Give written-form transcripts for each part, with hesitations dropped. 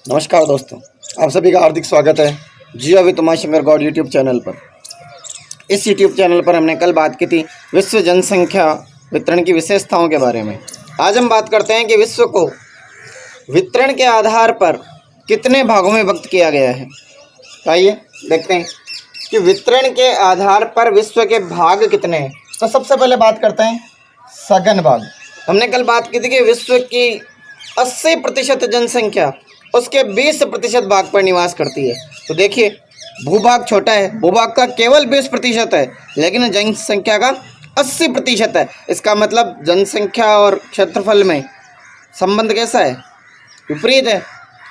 नमस्कार दोस्तों, आप सभी का हार्दिक स्वागत है Jiyo with Umashankar Gaur YouTube channel पर। इस यूट्यूब चैनल पर हमने कल बात की थी विश्व जनसंख्या वितरण की विशेषताओं के बारे में। आज हम बात करते हैं कि विश्व को वितरण के आधार पर कितने भागों में विभक्त किया गया है। आइए देखते हैं कि वितरण के आधार पर विश्व के भाग कितने हैं। तो सबसे पहले बात करते हैं सघन भाग। हमने कल बात की थी कि विश्व की 80% जनसंख्या उसके 20% भाग पर निवास करती है। तो देखिए, भूभाग छोटा है, भूभाग का केवल 20% है, लेकिन जनसंख्या का 80% है। इसका मतलब जनसंख्या और क्षेत्रफल में संबंध कैसा है? विपरीत है।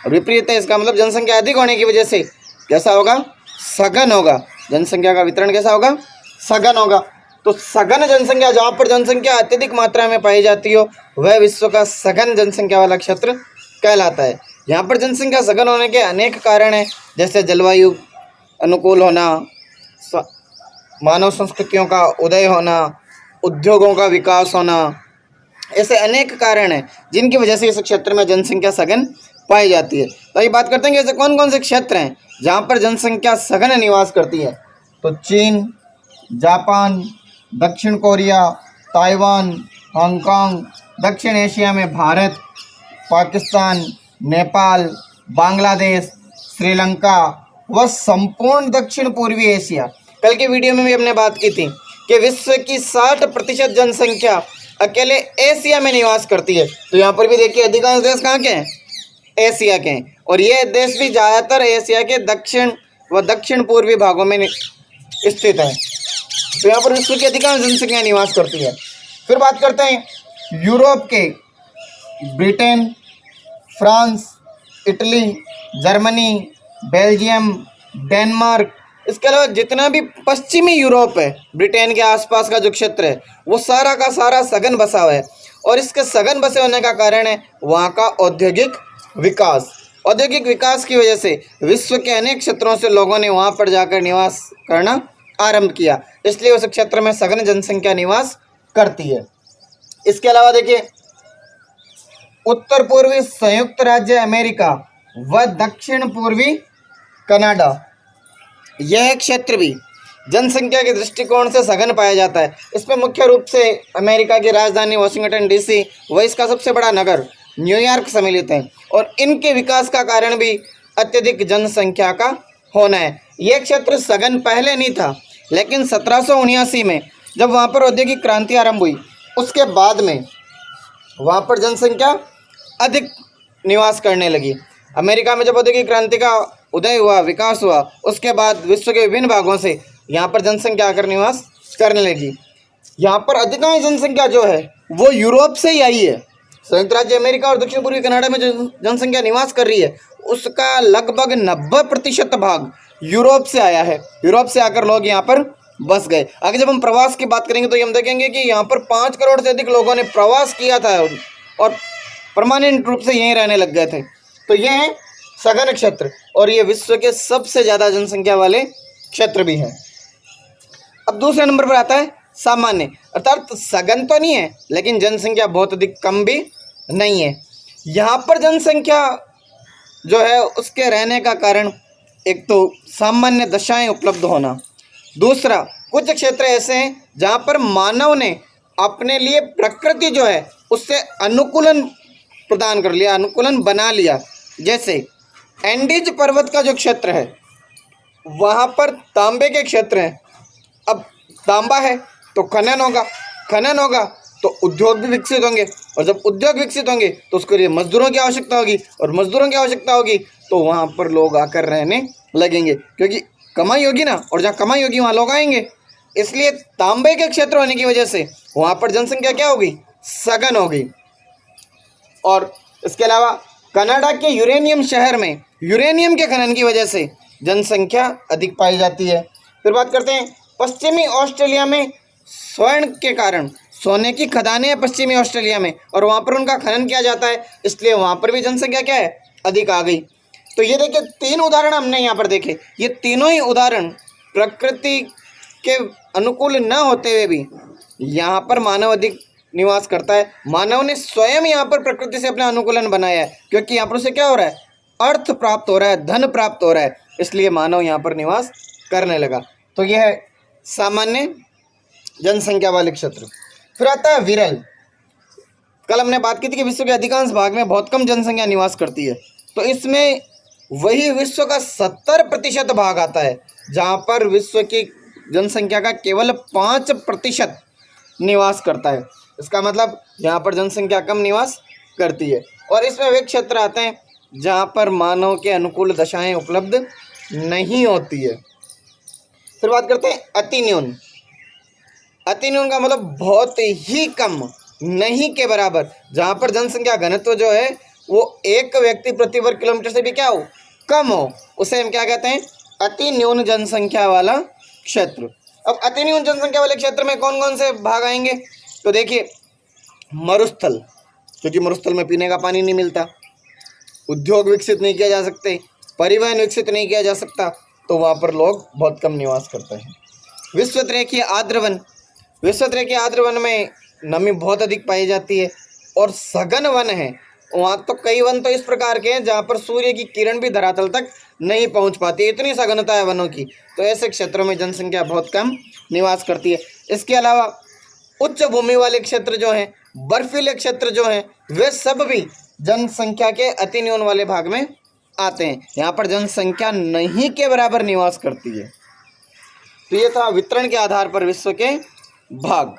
विपरीत है, इसका मतलब जनसंख्या अधिक होने की वजह से कैसा होगा? सघन होगा। जनसंख्या का वितरण कैसा होगा? सघन होगा। तो सघन जनसंख्या, जहाँ पर जनसंख्या अत्यधिक मात्रा में पाई जाती हो, वह विश्व का सघन जनसंख्या वाला क्षेत्र कहलाता है। यहाँ पर जनसंख्या सघन होने के अनेक कारण हैं, जैसे जलवायु अनुकूल होना, मानव संस्कृतियों का उदय होना, उद्योगों का विकास होना। ऐसे अनेक कारण हैं जिनकी वजह से इस क्षेत्र में जनसंख्या सघन पाई जाती है। तो ये बात करते हैं कि ऐसे कौन कौन से क्षेत्र हैं जहाँ पर जनसंख्या सघन निवास करती है। तो चीन, जापान, दक्षिण कोरिया, ताइवान, हांगकांग, दक्षिण एशिया में भारत, पाकिस्तान, नेपाल, बांग्लादेश, श्रीलंका व संपूर्ण दक्षिण पूर्वी एशिया। कल के वीडियो में भी हमने बात की थी कि विश्व की 60% जनसंख्या अकेले एशिया में निवास करती है। तो यहाँ पर भी देखिए, अधिकांश देश कहाँ के हैं? एशिया के हैं। और ये देश भी ज़्यादातर एशिया के दक्षिण व दक्षिण पूर्वी भागों में स्थित है। तो यहाँ पर विश्व की अधिकांश जनसंख्या निवास करती है। फिर बात करते हैं यूरोप के। Britain, France, Italy, Germany, Belgium, Denmark, इसके अलावा जितना भी पश्चिमी यूरोप है, ब्रिटेन के आसपास का जो क्षेत्र है, वो सारा का सारा सघन बसा हुआ है। और इसके सघन बसे होने का कारण है वहाँ का औद्योगिक विकास। औद्योगिक विकास की वजह से विश्व के अनेक क्षेत्रों से लोगों ने वहाँ पर जाकर निवास करना आरंभ किया, इसलिए उस क्षेत्र में सघन जनसंख्या निवास करती है। इसके अलावा देखिए, उत्तर पूर्वी संयुक्त राज्य अमेरिका व दक्षिण पूर्वी कनाडा, यह क्षेत्र भी जनसंख्या के दृष्टिकोण से सघन पाया जाता है। इसमें मुख्य रूप से अमेरिका की राजधानी वाशिंगटन डीसी व इसका सबसे बड़ा नगर न्यूयॉर्क सम्मिलित है। और इनके विकास का कारण भी अत्यधिक जनसंख्या का होना है। यह क्षेत्र सघन पहले नहीं था, लेकिन 1779 में जब वहाँ पर औद्योगिक क्रांति आरंभ हुई, उसके बाद में वहाँ पर जनसंख्या अधिक निवास करने लगी। अमेरिका में जब औद्योगिक क्रांति का उदय हुआ, विकास हुआ, उसके बाद विश्व के विभिन्न भागों से यहाँ पर जनसंख्या आकर निवास करने लगी। यहाँ पर अधिकांश जनसंख्या जो है वो यूरोप से ही आई है। संयुक्त राज्य अमेरिका और दक्षिण पूर्वी कनाडा में जो जनसंख्या निवास कर रही है, उसका लगभग 90% भाग यूरोप से आया है। यूरोप से आकर लोग यहाँ पर बस गए। आगे जब हम प्रवास की बात करेंगे तो हम देखेंगे कि यहाँ पर 5 करोड़ से अधिक लोगों ने प्रवास किया था और परमानेंट रूप से यहीं रहने लग गए थे। तो ये है सघन क्षेत्र, और ये विश्व के सबसे ज़्यादा जनसंख्या वाले क्षेत्र भी हैं। अब दूसरे नंबर पर आता है सामान्य, अर्थात सघन तो नहीं है, लेकिन जनसंख्या बहुत अधिक कम भी नहीं है। यहाँ पर जनसंख्या जो है उसके रहने का कारण एक तो सामान्य दशाएं उपलब्ध होना, दूसरा कुछ क्षेत्र ऐसे हैं जहाँ पर मानव ने अपने लिए प्रकृति जो है उससे अनुकूलन प्रदान कर लिया, अनुकूलन बना लिया। जैसे एंडीज पर्वत का जो क्षेत्र है, वहाँ पर तांबे के क्षेत्र हैं। अब तांबा है तो खनन होगा, खनन होगा तो उद्योग भी विकसित होंगे, और जब उद्योग विकसित होंगे तो उसके लिए मजदूरों की आवश्यकता होगी, और मजदूरों की आवश्यकता होगी तो वहाँ पर लोग आकर रहने लगेंगे, क्योंकि कमाई होगी ना, और जहाँ कमाई होगी वहाँ लोग आएंगे। इसलिए तांबे के क्षेत्र होने की वजह से वहाँ पर जनसंख्या क्या होगी? सघन होगी। और इसके अलावा कनाडा के यूरेनियम शहर में यूरेनियम के खनन की वजह से जनसंख्या अधिक पाई जाती है। फिर बात करते हैं पश्चिमी ऑस्ट्रेलिया में स्वर्ण के कारण, सोने की खदानें हैं पश्चिमी ऑस्ट्रेलिया में, और वहाँ पर उनका खनन किया जाता है, इसलिए वहाँ पर भी जनसंख्या क्या है? अधिक आ गई। तो ये देखिए, 3 उदाहरण हमने यहाँ पर देखे। ये तीनों ही उदाहरण प्रकृति के अनुकूल न होते हुए भी यहाँ पर मानव अधिक निवास करता है। मानव ने स्वयं यहाँ पर प्रकृति से अपना अनुकूलन बनाया है, क्योंकि यहाँ पर उसे क्या हो रहा है? अर्थ प्राप्त हो रहा है, धन प्राप्त हो रहा है, इसलिए मानव यहाँ पर निवास करने लगा। तो यह है सामान्य जनसंख्या वाले क्षेत्र। फिर आता है विरल। कल हमने बात की थी कि विश्व के अधिकांश भाग में बहुत कम जनसंख्या निवास करती है, तो इसमें वही विश्व का 70% भाग आता है जहाँ पर विश्व की जनसंख्या का केवल 5% निवास करता है। इसका मतलब यहाँ पर जनसंख्या कम निवास करती है। और इसमें वे क्षेत्र आते हैं जहाँ पर मानव के अनुकूल दशाएं उपलब्ध नहीं होती है। फिर बात करते हैं अति न्यून। अति न्यून का मतलब बहुत ही कम, नहीं के बराबर, जहाँ पर जनसंख्या घनत्व जो है वो एक व्यक्ति प्रति वर्ग किलोमीटर से भी क्या हो, कम हो, उसे हम क्या कहते हैं, अति न्यून जनसंख्या वाला क्षेत्र। अब अति न्यून जनसंख्या वाले क्षेत्र में कौन कौन से भाग आएंगे, तो देखिए मरुस्थल, क्योंकि मरुस्थल में पीने का पानी नहीं मिलता, उद्योग विकसित नहीं किया जा सकते, परिवहन विकसित नहीं किया जा सकता, तो वहाँ पर लोग बहुत कम निवास करते हैं। विश्वतरेखीय आर्द्र वन। विश्वतरेखीय आर्द्र वन में नमी बहुत अधिक पाई जाती है। और सघन वन है, वहाँ तो कई वन तो इस प्रकार के हैं जहाँ पर सूर्य की किरण भी धरातल तक नहीं पहुँच पाती, इतनी सघनता है वनों की। तो ऐसे क्षेत्रों में जनसंख्या बहुत कम निवास करती है। इसके अलावा उच्च भूमि वाले क्षेत्र जो हैं, बर्फीले क्षेत्र जो हैं, वे सब भी जनसंख्या के अति न्यून वाले भाग में आते हैं। यहाँ पर जनसंख्या नहीं के बराबर निवास करती है। तो ये था वितरण के आधार पर विश्व के भाग।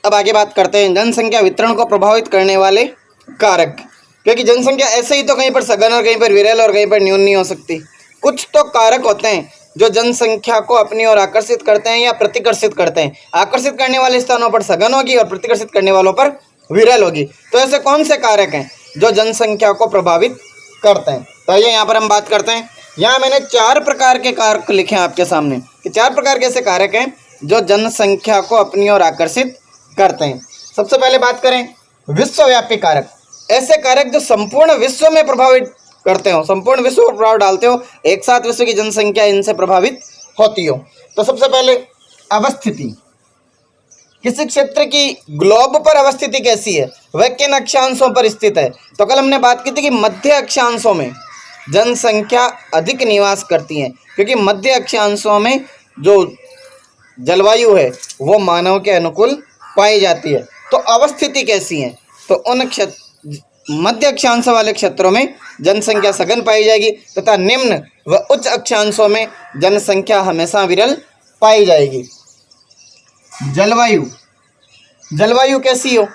अब आगे बात करते हैं जनसंख्या वितरण को प्रभावित करने वाले कारक, क्योंकि जनसंख्या ऐसे ही तो कहीं पर सघन और कहीं पर विरल और कहीं पर न्यून नहीं हो सकती। कुछ तो कारक होते हैं जो जनसंख्या को अपनी ओर आकर्षित करते हैं या प्रतिकर्षित करते हैं। आकर्षित करने वाले स्थानों पर सघन होगी और प्रतिकर्षित करने वालों पर विरल होगी। तो ऐसे कौन से कारक हैं जो जनसंख्या को प्रभावित करते हैं, तो आइए यहाँ पर हम बात करते हैं। यहाँ मैंने 4 प्रकार के कारक लिखे हैं आपके सामने कि 4 प्रकार के ऐसे कारक हैं जो जनसंख्या को अपनी ओर आकर्षित करते हैं। सबसे पहले बात करें विश्वव्यापी कारक। ऐसे कारक जो संपूर्ण विश्व में प्रभावित करते हो, संपूर्ण विश्व पर प्रभाव डालते हो, एक साथ विश्व की जनसंख्या इनसे प्रभावित होती हो। तो सबसे पहले अवस्थिति। किसी क्षेत्र की ग्लोब पर अवस्थिति कैसी है, वह किन अक्षांशों पर स्थित है। तो कल हमने बात की थी कि मध्य अक्षांशों में जनसंख्या अधिक निवास करती है, क्योंकि मध्य अक्षांशों में जो जलवायु है वो मानव के अनुकूल पाई जाती है। तो अवस्थिति कैसी है, तो उन मध्य अक्षांश वाले क्षेत्रों में जनसंख्या सघन पाई जाएगी तथा निम्न व उच्च अक्षांशों में जनसंख्या हमेशा विरल पाई जाएगी। जलवायु। जलवायु कैसी हो,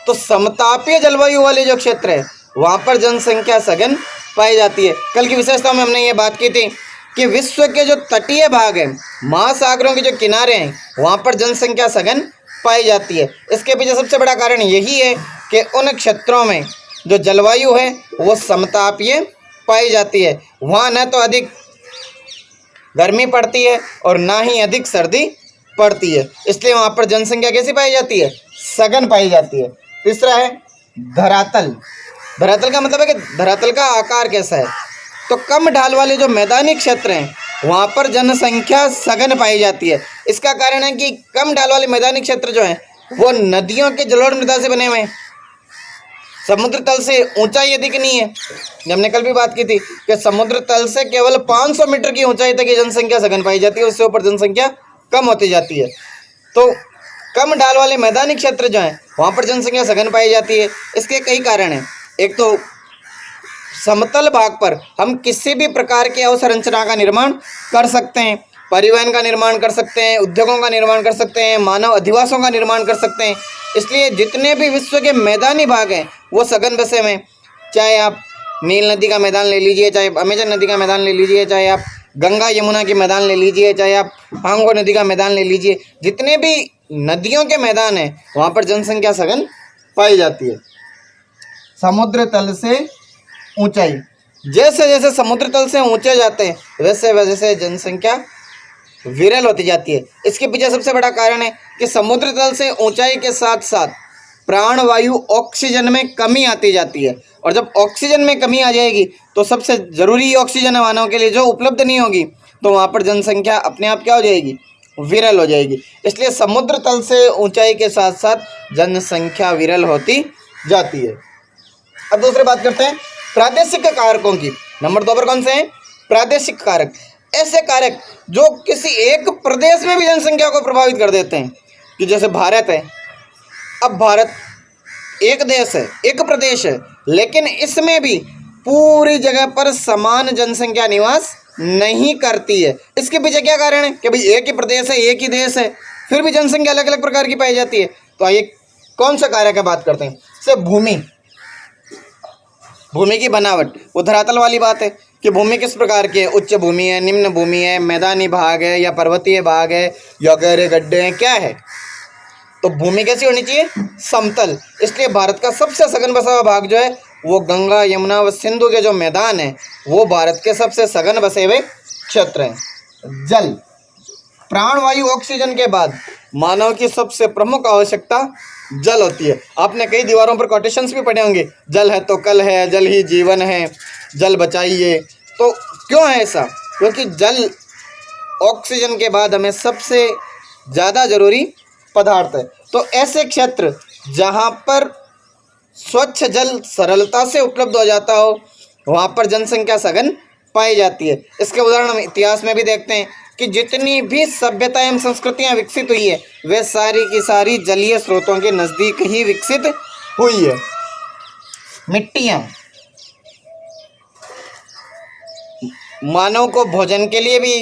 तो समतापीय जलवायु वाले जो क्षेत्र है वहाँ पर जनसंख्या सघन पाई जाती है। कल की विशेषता में हमने ये बात की थी कि विश्व के जो तटीय भाग हैं, महासागरों के जो किनारे हैं, वहाँ पर जनसंख्या सघन पाई जाती है। इसके पीछे सबसे बड़ा कारण यही है कि उन क्षेत्रों में जो जलवायु है वो समतापीय पाई जाती है। वहाँ न तो अधिक गर्मी पड़ती है और ना ही अधिक सर्दी पड़ती है, इसलिए वहाँ पर जनसंख्या कैसी पाई जाती है, सघन पाई जाती है। तीसरा है धरातल। धरातल का मतलब है कि धरातल का आकार कैसा है। तो कम ढाल वाले जो मैदानी क्षेत्र हैं वहाँ पर जनसंख्या सघन पाई जाती है। इसका कारण है कि कम ढाल वाले मैदानी क्षेत्र जो हैं वो नदियों के जलोढ़ मृदा से बने हुए हैं। समुद्र तल से ऊंचाई अधिक नहीं है। हमने कल भी बात की थी कि समुद्र तल से केवल 500 मीटर की ऊंचाई तक की जनसंख्या सघन पाई जाती है, उससे ऊपर जनसंख्या कम होती जाती है। तो कम ढाल वाले मैदानी क्षेत्र जो हैं वहाँ पर जनसंख्या सघन पाई जाती है। इसके कई कारण हैं। एक तो समतल भाग पर हम किसी भी प्रकार की अवसंरचना का निर्माण कर सकते हैं, परिवहन का निर्माण कर सकते हैं, उद्योगों का निर्माण कर सकते हैं, मानव अधिवासों का निर्माण कर सकते हैं। इसलिए जितने भी विश्व के मैदानी भाग हैं वो सघन बसे में, चाहे आप नील नदी का मैदान ले लीजिए, चाहे अमेजन नदी का मैदान ले लीजिए, चाहे आप गंगा यमुना के मैदान ले लीजिए, चाहे आप हांगो नदी का मैदान ले लीजिए, जितने भी नदियों के मैदान हैं वहाँ पर जनसंख्या सघन पाई जाती है। समुद्र तल से ऊंचाई। जैसे जैसे समुद्र तल से ऊंचे जाते हैं वैसे वैसे जनसंख्या विरल होती जाती है। इसके पीछे सबसे बड़ा कारण है कि समुद्र तल से ऊंचाई के साथ साथ प्राणवायु ऑक्सीजन में कमी आती जाती है, और जब ऑक्सीजन में कमी आ जाएगी तो सबसे ज़रूरी ऑक्सीजन है मानव के लिए, जो उपलब्ध नहीं होगी, तो वहाँ पर जनसंख्या अपने आप क्या हो जाएगी, विरल हो जाएगी। इसलिए समुद्र तल से ऊंचाई के साथ साथ जनसंख्या विरल होती जाती है। अब दूसरी बात करते हैं प्रादेशिक कारकों की। नंबर 2 पर कौन से हैं? प्रादेशिक कारक, ऐसे कारक जो किसी एक प्रदेश में भी जनसंख्या को प्रभावित कर देते हैं। कि जैसे भारत है, अब भारत एक देश है, एक प्रदेश है, लेकिन इसमें भी पूरी जगह पर समान जनसंख्या निवास नहीं करती है। इसके पीछे क्या कारण है? कि भाई एक ही प्रदेश है, एक ही देश है, फिर भी जनसंख्या अलग अलग प्रकार की पाई जाती है। तो आइए कौन सा कारक है बात करते हैं। से भूमि की बनावट, वो धरातल वाली बात है कि भूमि किस प्रकार की है, उच्च भूमि है, निम्न भूमि है, मैदानी भाग है या पर्वतीय भाग है या गहरे गड्ढे हैं, क्या है। तो भूमि कैसी होनी चाहिए? समतल। इसलिए भारत का सबसे सघन बसा हुआ भाग जो है वो गंगा, यमुना व सिंधु के जो मैदान हैं वो भारत के सबसे सघन बसे हुए क्षेत्र हैं। जल, प्राणवायु ऑक्सीजन के बाद मानव की सबसे प्रमुख आवश्यकता जल होती है। आपने कई दीवारों पर कोटेशंस भी पढ़े होंगे, जल है तो कल है, जल ही जीवन है, जल बचाइए। तो क्यों है ऐसा? क्योंकि जल ऑक्सीजन के बाद हमें सबसे ज़्यादा ज़रूरी पदार्थ है। तो ऐसे क्षेत्र जहाँ पर स्वच्छ जल सरलता से उपलब्ध हो जाता हो वहाँ पर जनसंख्या सघन पाई जाती है। इसके उदाहरण हम इतिहास में भी देखते हैं कि जितनी भी सभ्यता एवं संस्कृतियाँ विकसित हुई है वे सारी की सारी जलीय स्रोतों के नज़दीक ही विकसित हुई है। मिट्टियाँ मानव को भोजन के लिए भी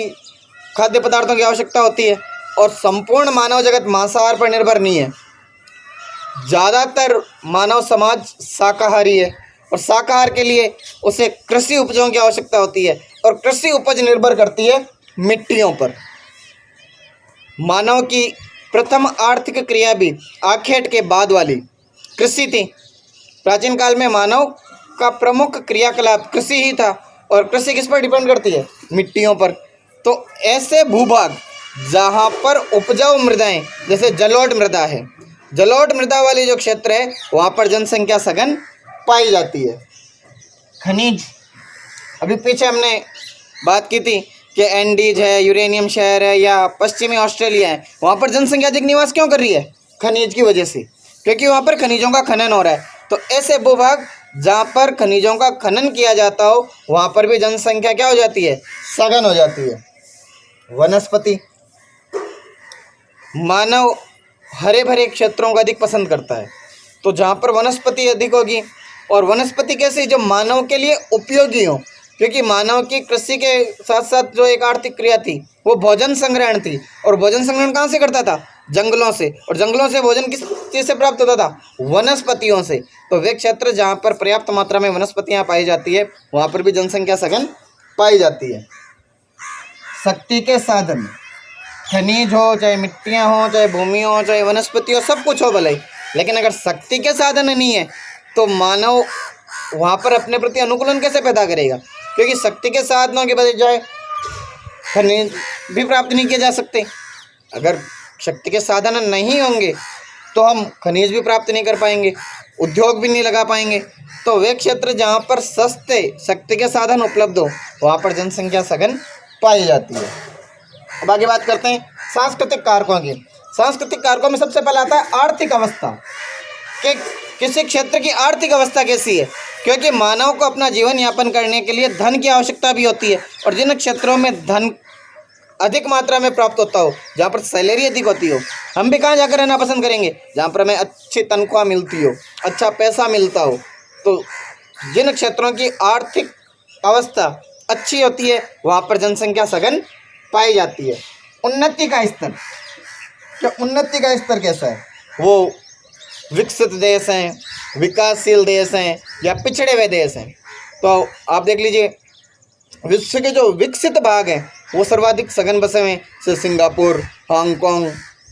खाद्य पदार्थों की आवश्यकता होती है और संपूर्ण मानव जगत मांसाहार पर निर्भर नहीं है। ज़्यादातर मानव समाज शाकाहारी है और शाकाहार के लिए उसे कृषि उपजों की आवश्यकता होती है और कृषि उपज निर्भर करती है मिट्टियों पर। मानव की प्रथम आर्थिक क्रिया भी आखेट के बाद वाली कृषि थी। प्राचीन काल में मानव का प्रमुख क्रियाकलाप कृषि ही था और कृषि किस पर डिपेंड करती है? मिट्टियों पर। तो ऐसे भूभाग जहाँ पर उपजाऊ मृदाएं, जैसे जलोढ़ मृदा है, जलोढ़ मृदा वाली जो क्षेत्र है वहाँ पर जनसंख्या सघन पाई जाती है। खनिज, अभी पीछे हमने बात की थी कि एंडीज है, यूरेनियम शहर है या पश्चिमी ऑस्ट्रेलिया है, वहाँ पर जनसंख्या अधिक निवास क्यों कर रही है? खनिज की वजह से, क्योंकि वहाँ पर खनिजों का खनन हो रहा है। तो ऐसे भूभाग जहाँ पर खनिजों का खनन किया जाता हो वहाँ पर भी जनसंख्या क्या हो जाती है? सघन हो जाती है। वनस्पति, मानव हरे भरे क्षेत्रों को अधिक पसंद करता है। तो जहाँ पर वनस्पति अधिक होगी, और वनस्पति कैसी? जो मानव के लिए उपयोगी हो, क्योंकि मानव की कृषि के साथ साथ जो एक आर्थिक क्रिया थी वो भोजन संग्रहण थी। और भोजन संग्रहण कहाँ से करता था? जंगलों से। और जंगलों से भोजन किस चीज़ से प्राप्त होता था? वनस्पतियों से। तो वे क्षेत्र जहाँ पर पर्याप्त मात्रा में वनस्पतियाँ पाई जाती है वहाँ पर भी जनसंख्या सघन पाई जाती है। शक्ति के साधन, खनिज हो, चाहे मिट्टियाँ हो, चाहे भूमि हो, चाहे वनस्पति हो, सब कुछ हो भले, लेकिन अगर शक्ति के साधन नहीं है तो मानव वहाँ पर अपने प्रति अनुकूलन कैसे पैदा करेगा? क्योंकि शक्ति के साधनों के बजाय खनिज भी प्राप्त नहीं किए जा सकते। अगर शक्ति के साधन नहीं होंगे तो हम खनिज भी प्राप्त नहीं कर पाएंगे, उद्योग भी नहीं लगा पाएंगे। तो वे क्षेत्र जहाँ पर सस्ते शक्ति के साधन उपलब्ध हो वहाँ पर जनसंख्या सघन पाई जाती है। अब आगे बात करते हैं सांस्कृतिक कारकों की। सांस्कृतिक कारकों में सबसे पहले आता है आर्थिक अवस्था, कि किसी क्षेत्र की आर्थिक अवस्था कैसी है, क्योंकि मानव को अपना जीवन यापन करने के लिए धन की आवश्यकता भी होती है। और जिन क्षेत्रों में धन अधिक मात्रा में प्राप्त होता हो, जहाँ पर सैलरी अधिक होती हो, हम भी कहाँ जाकर रहना पसंद करेंगे? जहाँ पर हमें अच्छी तनख्वाह मिलती हो, अच्छा पैसा मिलता हो। तो जिन क्षेत्रों की आर्थिक अवस्था अच्छी होती है वहाँ पर जनसंख्या सघन पाई जाती है। उन्नति का स्तर, क्या उन्नति का स्तर कैसा है? वो विकसित देश हैं, विकासशील देश हैं या पिछड़े हुए देश हैं? तो आप देख लीजिए विश्व के जो विकसित भाग हैं वो सर्वाधिक सघन बसे हुए हैं, जैसे सिंगापुर, हांगकांग,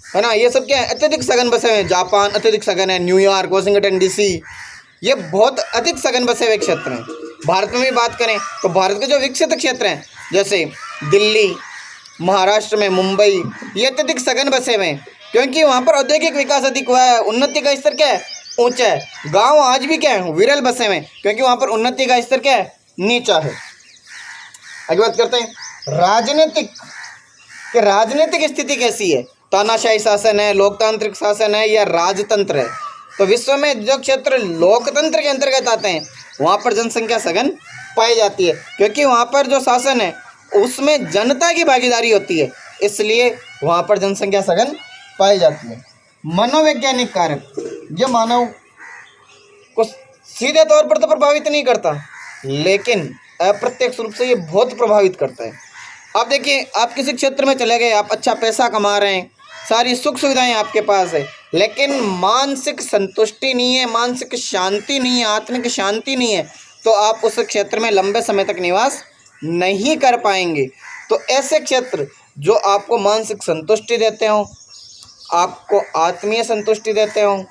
है ना, ये सब क्या है? अत्यधिक सघन बसे हुए हैं। जापान अत्यधिक सघन है, न्यूयॉर्क, वाशिंगटन डीसी, ये बहुत अधिक सघन बसे हुए क्षेत्र हैं। भारत में भी बात करें तो भारत के जो विकसित क्षेत्र हैं जैसे दिल्ली, महाराष्ट्र में मुंबई, ये अत्यधिक सघन बसे हुए हैं क्योंकि वहाँ पर औद्योगिक विकास अधिक हुआ है। उन्नति का स्तर क्या है? ऊंचा है। गांव आज भी क्या है? विरल बसे हुए हैं क्योंकि वहाँ पर उन्नति का स्तर क्या है? नीचा है। आगे बात करते हैं राजनीतिक, कि राजनीतिक स्थिति कैसी है? तानाशाही शासन है, लोकतांत्रिक शासन है या राजतंत्र है? तो विश्व में जो क्षेत्र लोकतंत्र के अंतर्गत आते हैं वहाँ पर जनसंख्या सघन पाई जाती है, क्योंकि वहाँ पर जो शासन है उसमें जनता की भागीदारी होती है, इसलिए वहाँ पर जनसंख्या सघन पाई जाती है। मनोवैज्ञानिक कारक, ये मानव को सीधे तौर पर तो प्रभावित नहीं करता, लेकिन अप्रत्यक्ष रूप से ये बहुत प्रभावित करता है। आप देखिए, आप किसी क्षेत्र में चले गए, आप अच्छा पैसा कमा रहे हैं, सारी सुख सुविधाएं आपके पास है, लेकिन मानसिक संतुष्टि नहीं है, मानसिक शांति नहीं है, आत्मिक शांति नहीं है, तो आप उस क्षेत्र में लंबे समय तक निवास नहीं कर पाएंगे। तो ऐसे क्षेत्र जो आपको मानसिक संतुष्टि देते हो, आपको आत्मीय संतुष्टि देते हो,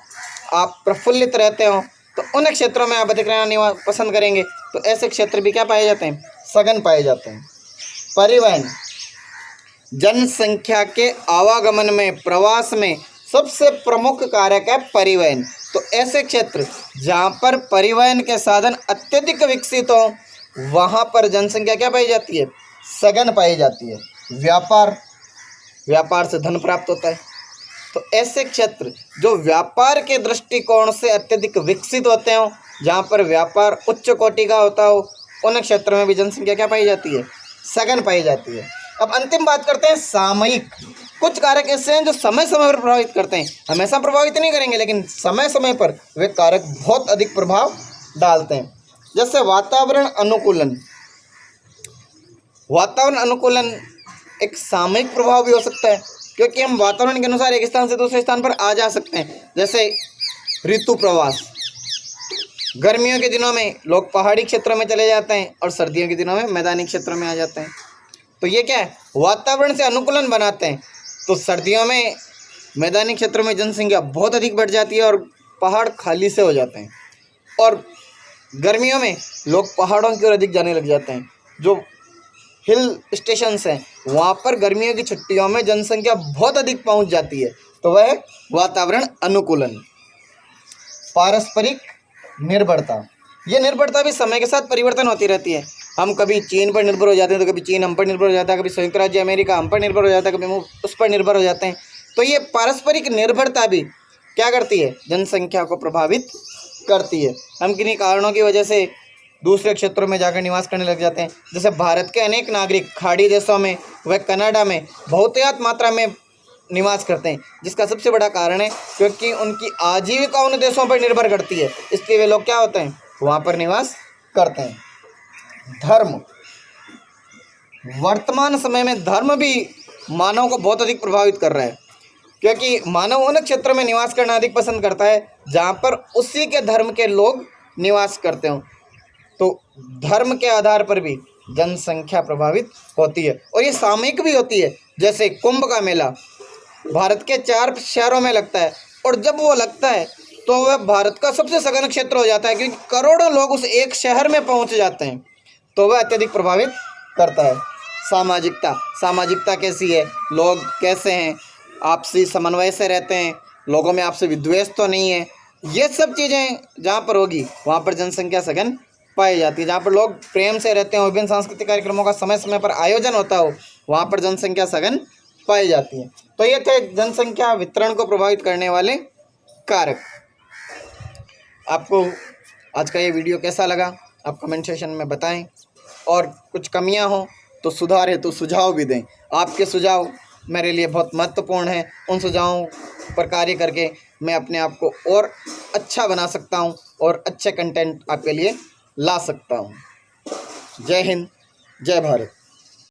आप प्रफुल्लित रहते हो, तो उन क्षेत्रों में आप अधिक रहना निवास पसंद करेंगे। तो ऐसे क्षेत्र भी क्या पाए जाते हैं? सघन पाए जाते हैं। परिवहन, जनसंख्या के आवागमन में, प्रवास में सबसे प्रमुख कारक है परिवहन। तो ऐसे क्षेत्र जहाँ पर परिवहन के साधन अत्यधिक विकसित हो, वहाँ पर जनसंख्या क्या पाई जाती है? सघन पाई जाती है। व्यापार, व्यापार से धन प्राप्त होता है, तो ऐसे क्षेत्र जो व्यापार के दृष्टिकोण से अत्यधिक विकसित होते हो, जहाँ पर व्यापार उच्च कोटि का होता हो, उन क्षेत्रों में भी जनसंख्या क्या पाई जाती है? सघन पाई जाती है। अब अंतिम बात करते हैं सामयिक। कुछ कारक ऐसे हैं जो समय समय पर प्रभावित करते हैं, हमेशा प्रभावित नहीं करेंगे, लेकिन समय समय पर वे कारक बहुत अधिक प्रभाव डालते हैं। जैसे वातावरण अनुकूलन। वातावरण अनुकूलन एक सामयिक प्रभाव भी हो सकता है, क्योंकि हम वातावरण के अनुसार एक स्थान से दूसरे स्थान पर आ जा सकते हैं। जैसे ऋतु प्रवास, गर्मियों के दिनों में लोग पहाड़ी क्षेत्रों में चले जाते हैं और सर्दियों के दिनों में मैदानी क्षेत्रों में आ जाते हैं। तो ये क्या है? वातावरण से अनुकूलन बनाते हैं। तो सर्दियों में मैदानी क्षेत्रों में जनसंख्या बहुत अधिक बढ़ जाती है और पहाड़ खाली से हो जाते हैं, और गर्मियों में लोग पहाड़ों की ओर अधिक जाने लग जाते हैं। जो हिल स्टेशंस हैं वहाँ पर गर्मियों की छुट्टियों में जनसंख्या बहुत अधिक पहुँच जाती है, तो वह वातावरण अनुकूलन। पारस्परिक निर्भरता, ये निर्भरता भी समय के साथ परिवर्तन होती रहती है। हम कभी चीन पर निर्भर हो जाते हैं, तो कभी चीन हम पर निर्भर हो जाता है, कभी संयुक्त राज्य अमेरिका हम पर निर्भर हो जाता है, कभी हम उस पर निर्भर हो जाते हैं। तो ये पारस्परिक निर्भरता भी क्या करती है? जनसंख्या को प्रभावित करती है। हम किन्हीं कारणों की वजह से दूसरे क्षेत्रों में जाकर निवास करने लग जाते हैं। जैसे भारत के अनेक नागरिक खाड़ी देशों में व कनाडा में बहुतायत मात्रा में निवास करते हैं, जिसका सबसे बड़ा कारण है क्योंकि उनकी आजीविका उन देशों पर निर्भर करती है, इसलिए वे लोग क्या होते हैं? वहाँ पर निवास करते हैं। धर्म, वर्तमान समय में धर्म भी मानव को बहुत अधिक प्रभावित कर रहा है, क्योंकि मानव उन क्षेत्रों में निवास करना अधिक पसंद करता है जहाँ पर उसी के धर्म के लोग निवास करते हों। तो धर्म के आधार पर भी जनसंख्या प्रभावित होती है, और ये सामयिक भी होती है। जैसे कुंभ का मेला भारत के 4 शहरों में लगता है, और जब वो लगता है तो वह भारत का सबसे सघन क्षेत्र हो जाता है, क्योंकि करोड़ों लोग उस एक शहर में पहुंच जाते हैं, तो वह अत्यधिक प्रभावित करता है। सामाजिकता, सामाजिकता कैसी है? लोग कैसे हैं? आपसी समन्वय से रहते हैं, लोगों में आपसे विद्वेष तो नहीं है। ये सब चीज़ें जहाँ पर होगी वहाँ पर जनसंख्या सघन पाई जाती है। जहाँ पर लोग प्रेम से रहते हैं, विभिन्न सांस्कृतिक कार्यक्रमों का समय समय पर आयोजन होता हो, वहाँ पर जनसंख्या सघन पाई जाती है। तो ये थे जनसंख्या वितरण को प्रभावित करने वाले कारक। आपको आज का ये वीडियो कैसा लगा आप कमेंट सेक्शन में बताएं, और कुछ कमियां हो तो सुधार हेतु सुझाव भी दें। आपके सुझाव मेरे लिए बहुत महत्वपूर्ण हैं, उन सुझावों पर कार्य करके मैं अपने आप को और अच्छा बना सकता हूं और अच्छे कंटेंट आपके लिए ला सकता हूं। जय हिंद, जय भारत।